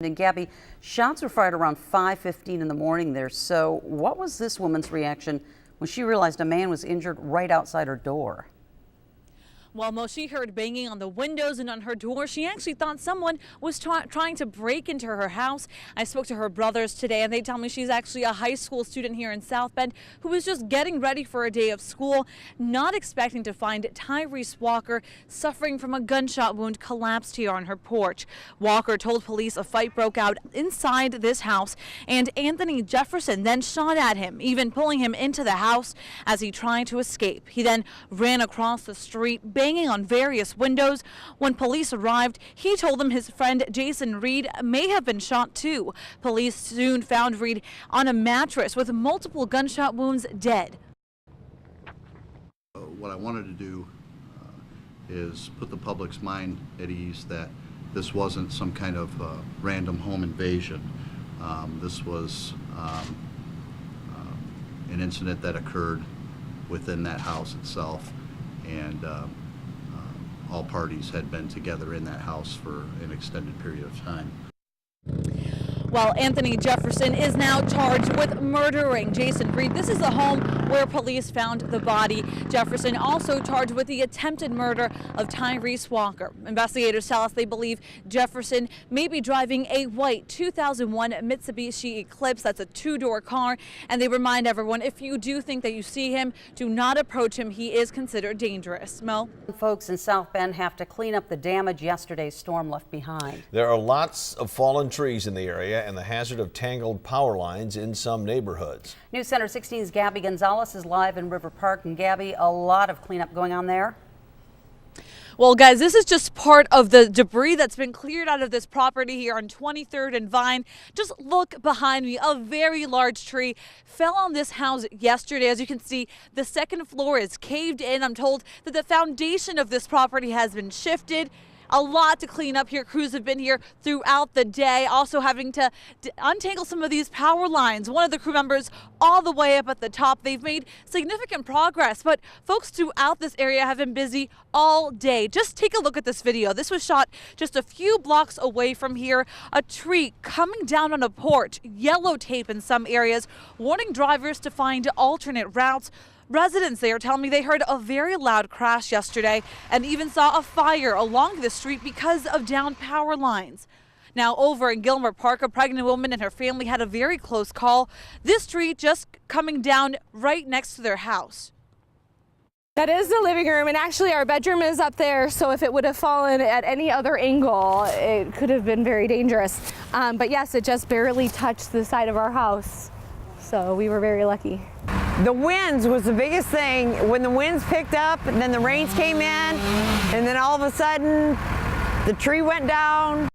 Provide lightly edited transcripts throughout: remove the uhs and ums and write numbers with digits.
And Gabby, shots were fired around 5:15 in the morning there. So what was this woman's reaction when she realized a man was injured right outside her door? Well, Mo, she heard banging on the windows and on her door. She actually thought someone was trying to break into her house. I spoke to her brothers today, and they tell me she's actually a high school student here in South Bend who was just getting ready for a day of school, not expecting to find Tyrese Walker suffering from a gunshot wound collapsed here on her porch. Walker told police a fight broke out inside this house, and Anthony Jefferson then shot at him, even pulling him into the house as he tried to escape. He then ran across the street, banging on various windows. When police arrived, he told them his friend Jason Reed may have been shot too. Police soon found Reed on a mattress with multiple gunshot wounds, dead. What I wanted to do is put the public's mind at ease that this wasn't some kind of random home invasion. This was an incident that occurred within that house itself, and all parties had been together in that house for an extended period of time. Well, Anthony Jefferson is now charged with murdering Jason Reed. This is the home where police found the body. Jefferson also charged with the attempted murder of Tyrese Walker. Investigators tell us they believe Jefferson may be driving a white 2001 Mitsubishi Eclipse. That's a two-door car. And they remind everyone, if you do think that you see him, do not approach him. He is considered dangerous. Mo? Folks in South Bend have to clean up the damage yesterday's storm left behind. There are lots of fallen trees in the area and the hazard of tangled power lines in some neighborhoods. News Center 16's Gabby Gonzalez is live in River Park. And Gabby, a lot of cleanup going on there. Well, guys, this is just part of the debris that's been cleared out of this property here on 23rd and Vine. Just look behind me. A very large tree fell on this house yesterday. As you can see, the second floor is caved in. I'm told that the foundation of this property has been shifted. A lot to clean up here. Crews have been here throughout the day, also having to untangle some of these power lines. One of the crew members all the way up at the top. They've made significant progress, but folks throughout this area have been busy all day. Just take a look at this video. This was shot just a few blocks away from here. A tree coming down on a porch, yellow tape in some areas, warning drivers to find alternate routes. Residents there tell me they heard a very loud crash yesterday and even saw a fire along the street because of downed power lines. Now, over in Gilmer Park, a pregnant woman and her family had a very close call. This tree just coming down right next to their house. That is the living room, and actually our bedroom is up there, so if it would have fallen at any other angle, it could have been very dangerous. But yes, it just barely touched the side of our house, so we were very lucky. The winds was the biggest thing. When the winds picked up and then the rains came in, and then all of a sudden the tree went down.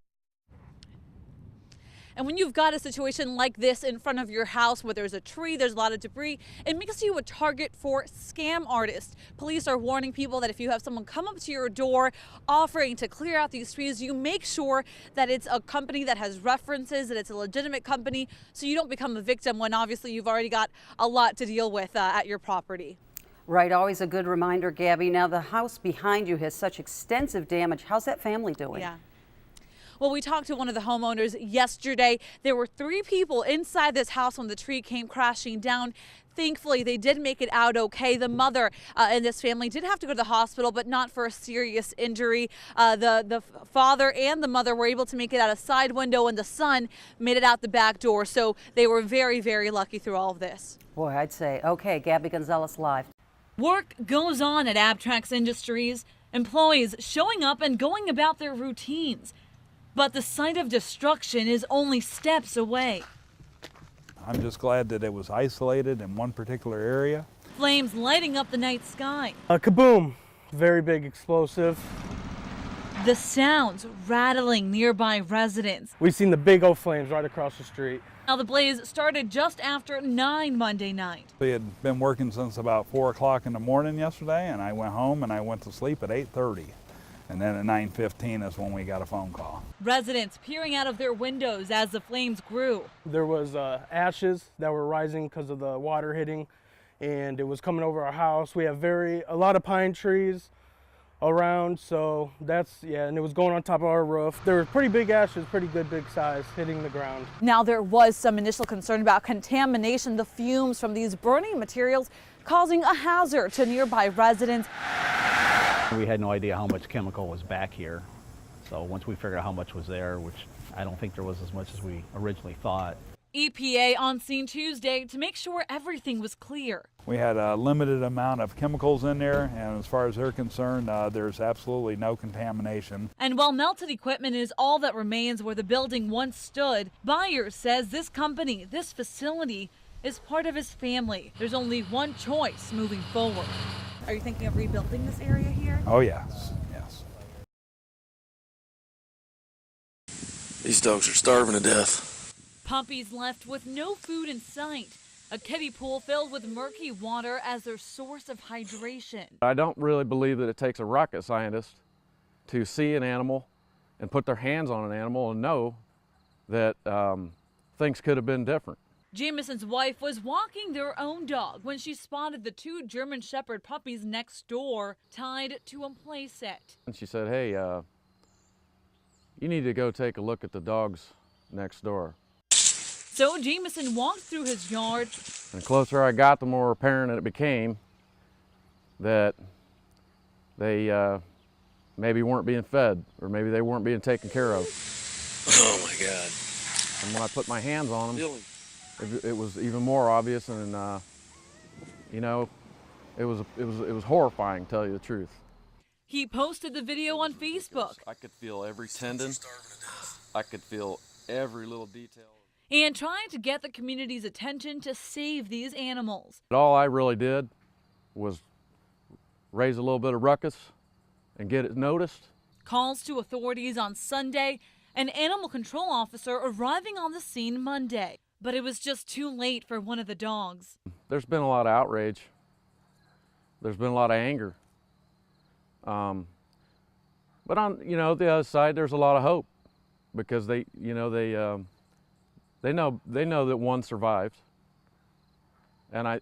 And when you've got a situation like this in front of your house where there's a tree, there's a lot of debris, it makes you a target for scam artists. Police are warning people that if you have someone come up to your door offering to clear out these trees, you make sure that it's a company that has references, that it's a legitimate company, so you don't become a victim when obviously you've already got a lot to deal with at your property. Right, always a good reminder, Gabby. Now, the house behind you has such extensive damage. How's that family doing? Yeah. Well, we talked to one of the homeowners yesterday. There were 3 people inside this house when the tree came crashing down. Thankfully, they did make it out okay. The mother in this family did have to go to the hospital, but not for a serious injury. The father and the mother were able to make it out a side window, and the son made it out the back door. So they were very, very lucky through all of this. Boy, I'd say, okay, Gabby Gonzalez live. Work goes on at Abtrax Industries. Employees showing up and going about their routines. But the site of destruction is only steps away. I'm just glad that it was isolated in one particular area. Flames lighting up the night sky. A kaboom, very big explosive. The sounds rattling nearby residents. We've seen the big old flames right across the street. Now the blaze started just after 9 Monday night. We had been working since about 4 o'clock in the morning yesterday, and I went home and I went to sleep at 8:30. And then at 9:15 is when we got a phone call. Residents peering out of their windows as the flames grew. There was ashes that were rising because of the water hitting, and it was coming over our house. We have a lot of pine trees, around. So that's, yeah, and it was going on top of our roof. There were pretty big ashes, pretty good big size, hitting the ground. Now, there was some initial concern about contamination, the fumes from these burning materials causing a hazard to nearby residents. We had no idea how much chemical was back here. So once we figured out how much was there, which I don't think there was as much as we originally thought. EPA on scene Tuesday to make sure everything was clear. We had a limited amount of chemicals in there, and as far as they're concerned, there's absolutely no contamination. And while melted equipment is all that remains where the building once stood, Byers says this company, this facility, is part of his family. There's only one choice moving forward. Are you thinking of rebuilding this area here? Oh, yes, yes. These dogs are starving to death. Puppies left with no food in sight. A kiddie pool filled with murky water as their source of hydration. I don't really believe that it takes a rocket scientist to see an animal and put their hands on an animal and know that things could have been different. Jamison's wife was walking their own dog when she spotted the 2 German Shepherd puppies next door tied to a playset. And she said, hey, you need to go take a look at the dogs next door. So Jamison walked through his yard. And the closer I got, the more apparent it became that they maybe weren't being fed, or maybe they weren't being taken care of. Oh my God. And when I put my hands on them, it was even more obvious, and you know, it was horrifying, to tell you the truth. He posted the video on Facebook. I could feel every tendon. I could feel every little detail. And trying to get the community's attention to save these animals. All I really did was raise a little bit of ruckus and get it noticed. Calls to authorities on Sunday, an animal control officer arriving on the scene Monday. But it was just too late for one of the dogs. There's been a lot of outrage. There's been a lot of anger. But on the other side, there's a lot of hope, because they know that one survived, and I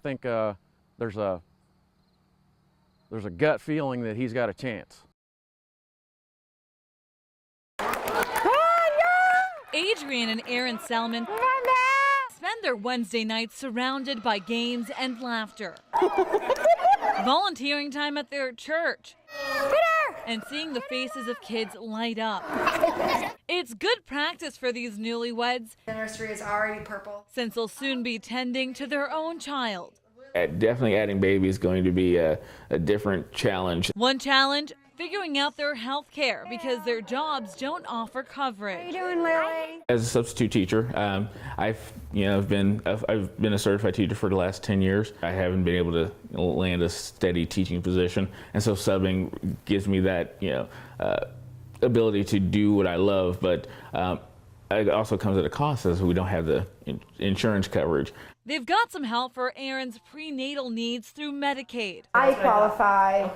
think there's a gut feeling that he's got a chance. Adrian and Aaron Salmon spend their Wednesday nights surrounded by games and laughter. Volunteering time at their church. And seeing the faces of kids light up. It's good practice for these newlyweds. The nursery is already purple. Since they'll soon be tending to their own child. Definitely adding baby is going to be a different challenge. One challenge, figuring out their health care because their jobs don't offer coverage. How you doing, Lily? As a substitute teacher, I've been a certified teacher for the last 10 years. I haven't been able to land a steady teaching position, and so subbing gives me that ability to do what I love. But it also comes at a cost, as we don't have the insurance coverage. They've got some help for Aaron's prenatal needs through Medicaid. I qualify,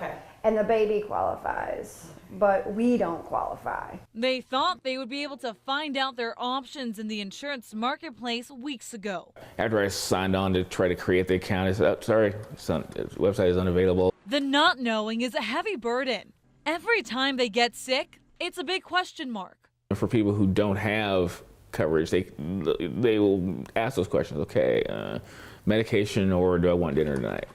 and the baby qualifies, but we don't qualify. They thought they would be able to find out their options in the insurance marketplace weeks ago. After I signed on to try to create the account, I said, oh, sorry, the website is unavailable. The not knowing is a heavy burden. Every time they get sick, it's a big question mark. For people who don't have coverage, they will ask those questions. Okay, medication, or do I want dinner tonight?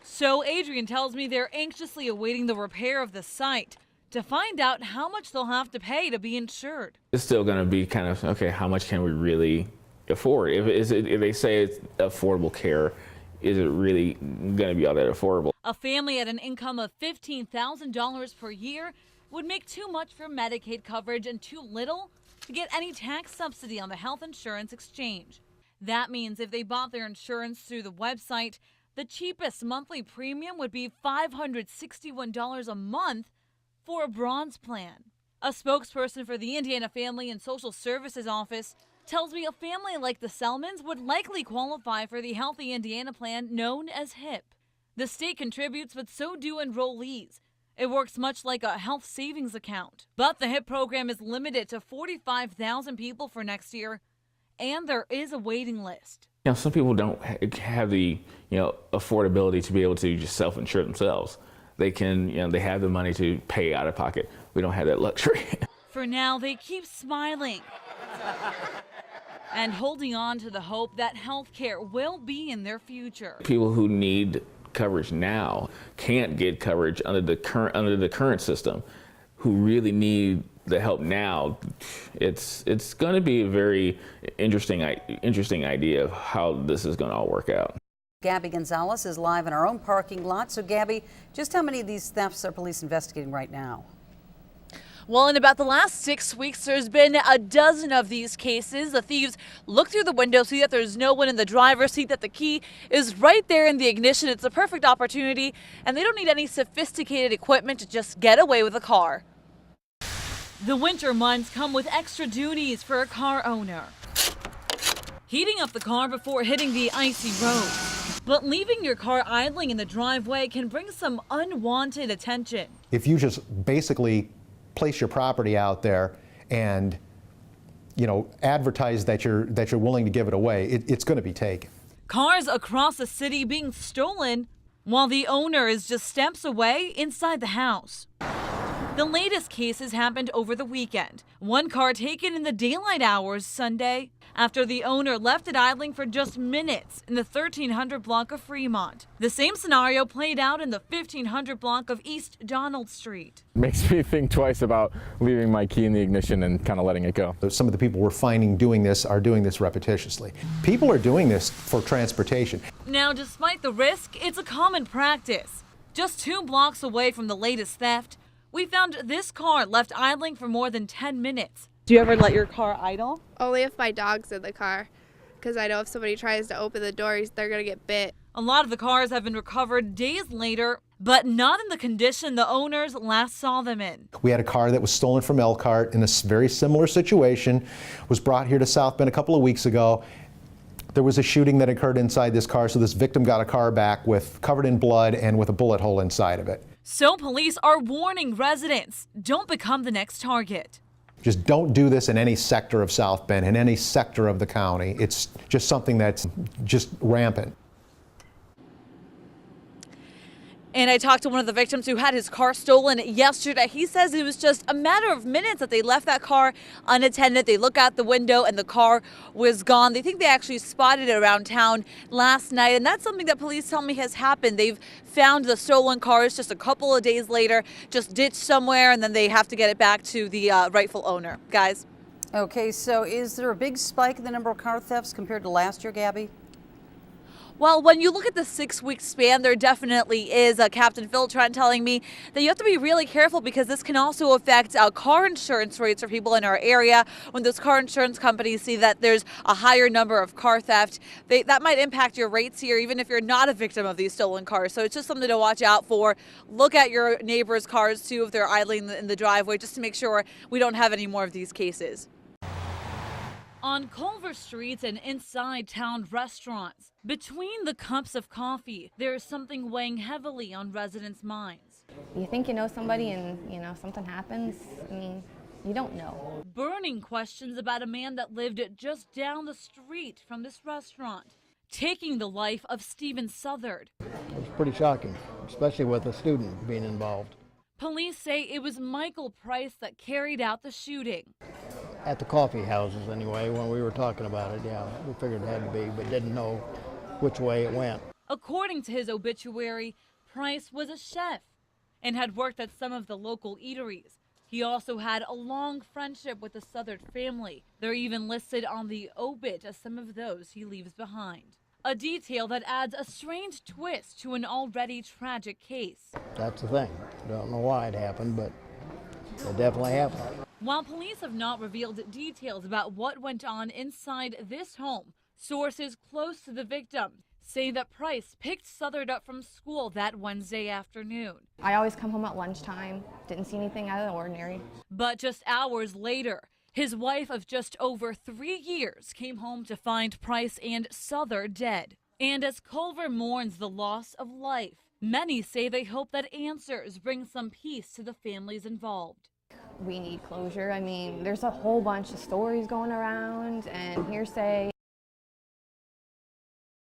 So Adrian tells me they're anxiously awaiting the repair of the site to find out how much they'll have to pay to be insured. It's still going to be kind of, okay, how much can we really afford? If they say it's affordable care, is it really going to be all that affordable? A family at an income of $15,000 per year would make too much for Medicaid coverage and too little to get any tax subsidy on the health insurance exchange. That means if they bought their insurance through the website, the cheapest monthly premium would be $561 a month for a bronze plan. A spokesperson for the Indiana Family and Social Services Office tells me a family like the Selmans would likely qualify for the Healthy Indiana plan known as HIP. The state contributes, but so do enrollees. It works much like a health savings account. But the HIP program is limited to 45,000 people for next year, and there is a waiting list. Some people don't have the affordability to be able to just self-insure themselves. they can, they have the money to pay out of pocket. We don't have that luxury. For now, they keep smiling and holding on to the hope that health care will be in their future. People who need coverage now can't get coverage under the current system, who really need the help now. It's going to be a very interesting idea of how this is going to all work out. Gabby Gonzalez is live in our own parking lot. So Gabby, just how many of these thefts are police investigating right now? Well, in about the last 6 weeks, there's been a dozen of these cases. The thieves look through the window, see that there's no one in the driver's seat, that the key is right there in the ignition. It's a perfect opportunity, and they don't need any sophisticated equipment to just get away with a car. The winter months come with extra duties for a car owner. Heating up the car before hitting the icy road. But leaving your car idling in the driveway can bring some unwanted attention. If you just basically place your property out there and, advertise that you're willing to give it away, it's going to be taken. Cars across the city being stolen while the owner is just steps away inside the house. The latest cases happened over the weekend. One car taken in the daylight hours Sunday after the owner left it idling for just minutes in the 1300 block of Fremont. The same scenario played out in the 1500 block of East Donald Street. Makes me think twice about leaving my key in the ignition and kind of letting it go. Some of the people we're finding doing this are doing this repetitiously. People are doing this for transportation. Now, despite the risk, it's a common practice. Just 2 blocks away from the latest theft, we found this car left idling for more than 10 minutes. Do you ever let your car idle? Only if my dog's in the car, because I know if somebody tries to open the doors, they're going to get bit. A lot of the cars have been recovered days later, but not in the condition the owners last saw them in. We had a car that was stolen from Elkhart in a very similar situation, was brought here to South Bend a couple of weeks ago. There was a shooting that occurred inside this car, so this victim got a car back covered in blood and with a bullet hole inside of it. So police are warning residents, don't become the next target. Just don't do this in any sector of South Bend, in any sector of the county. It's just something that's just rampant. And I talked to one of the victims who had his car stolen yesterday. He says it was just a matter of minutes that they left that car unattended. They look out the window and the car was gone. They think they actually spotted it around town last night. And that's something that police tell me has happened. They've found the stolen cars just a couple of days later, just ditched somewhere, and then they have to get it back to the rightful owner. Guys? Okay, so is there a big spike in the number of car thefts compared to last year, Gabby? Well, when you look at the 6-week span, there definitely is. Captain Phil Trent telling me that you have to be really careful because this can also affect car insurance rates for people in our area. When those car insurance companies see that there's a higher number of car theft, that might impact your rates here, even if you're not a victim of these stolen cars. So it's just something to watch out for. Look at your neighbors' cars, too, if they're idling in the driveway, just to make sure we don't have any more of these cases. On Culver Street and inside town restaurants, between the cups of coffee, there is something weighing heavily on residents' minds. You think you know somebody and, something happens? I mean, you don't know. Burning questions about a man that lived just down the street from this restaurant, taking the life of Stephen Southard. It was pretty shocking, especially with a student being involved. Police say it was Michael Price that carried out the shooting. At the coffee houses anyway, when we were talking about it, yeah, we figured it had to be, but didn't know which way it went. According to his obituary, Price was a chef and had worked at some of the local eateries. He also had a long friendship with the Southard family. They're even listed on the obit as some of those he leaves behind. A detail that adds a strange twist to an already tragic case. That's the thing. Don't know why it happened, but it definitely happened. While police have not revealed details about what went on inside this home, sources close to the victim say that Price picked Southard up from school that Wednesday afternoon. I always come home at lunchtime. Didn't see anything out of the ordinary. But just hours later, his wife of just over 3 years came home to find Price and Southard dead. And as Culver mourns the loss of life, many say they hope that answers bring some peace to the families involved. We need closure. I mean, there's a whole bunch of stories going around and hearsay.